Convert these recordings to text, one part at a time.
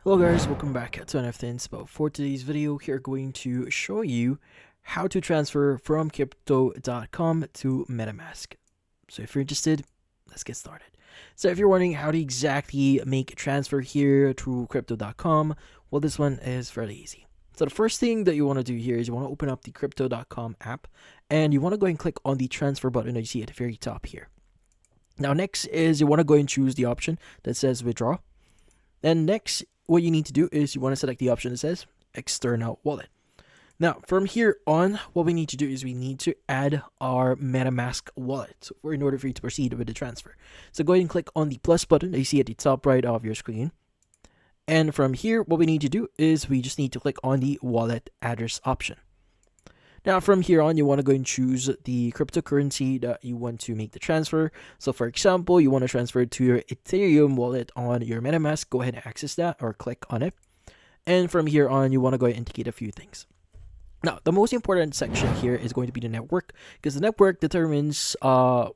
Hello guys, welcome back to NFT Inspo. For today's video, we're going to show you how to transfer from crypto.com to MetaMask. So if you're interested, let's get started. So if you're wondering how to exactly make a transfer here through crypto.com, well, this one is fairly easy. So the first thing that you want to do here is you want to open up the crypto.com app and you want to go and click on the transfer button that you see at the very top here. Now next is you want to go and choose the option that says withdraw. Then next, what you need to do is you want to select the option that says external wallet. Now from here on, what we need to do is we need to add our MetaMask wallet in order for you to proceed with the transfer. So go ahead and click on the plus button that you see at the top right of your screen. And from here, what we need to do is we just need to click on the wallet address option. Now from here on, you want to go and choose the cryptocurrency that you want to make the transfer. So for example, you want to transfer to your Ethereum wallet on your MetaMask. Go ahead and access that or click on it. And from here on, you want to go and indicate a few things. Now, the most important section here is going to be the network, because the network determines how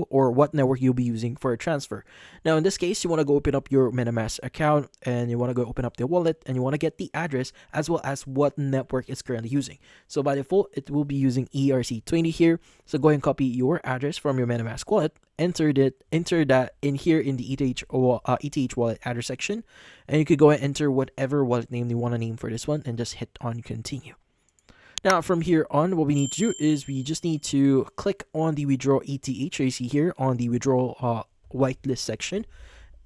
or what network you'll be using for a transfer. Now, in this case, you want to go open up your MetaMask account and you want to go open up the wallet and you want to get the address as well as what network it's currently using. So by default, it will be using ERC20 here. So go ahead and copy your address from your MetaMask wallet, enter that in here in the ETH wallet address section, and you could go and enter whatever wallet name you want to name for this one and just hit on continue. Now from here on, what we need to do is we just need to click on the withdraw ETH you see here on the withdraw whitelist section.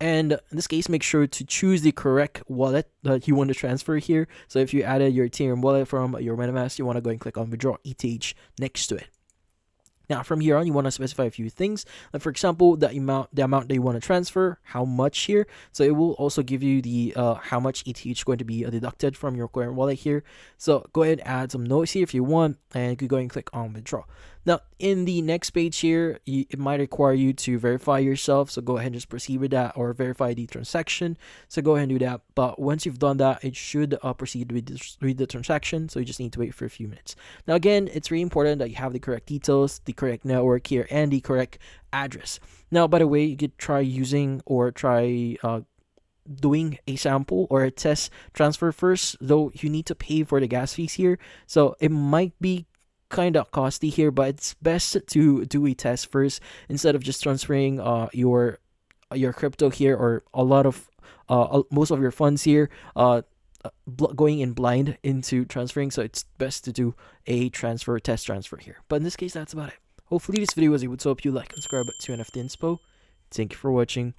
And in this case, make sure to choose the correct wallet that you want to transfer here. So if you added your Ethereum wallet from your MetaMask, you want to go and click on withdraw ETH next to it. Now from here on, you want to specify a few things. Like for example, the amount that you want to transfer, how much here. So it will also give you the how much ETH is going to be deducted from your current wallet here. So go ahead and add some notes here if you want, and you could go and click on withdraw. Now in the next page here, it might require you to verify yourself. So go ahead and just proceed with that or verify the transaction. So go ahead and do that. But once you've done that, it should proceed with the transaction. So you just need to wait for a few minutes. Now again, it's really important that you have the correct details, the correct network here, and the correct address. Now, by the way, you could try using or try doing a sample or a test transfer first, though you need to pay for the gas fees here. So it might be kind of costly here, but it's best to do a test first instead of just transferring your crypto here or a lot of most of your funds here going in blind into transferring. So it's best to do a test transfer here. But in this case, that's about it. Hopefully this video was able to help you. Like and subscribe to NFT Inspo. Thank you for watching.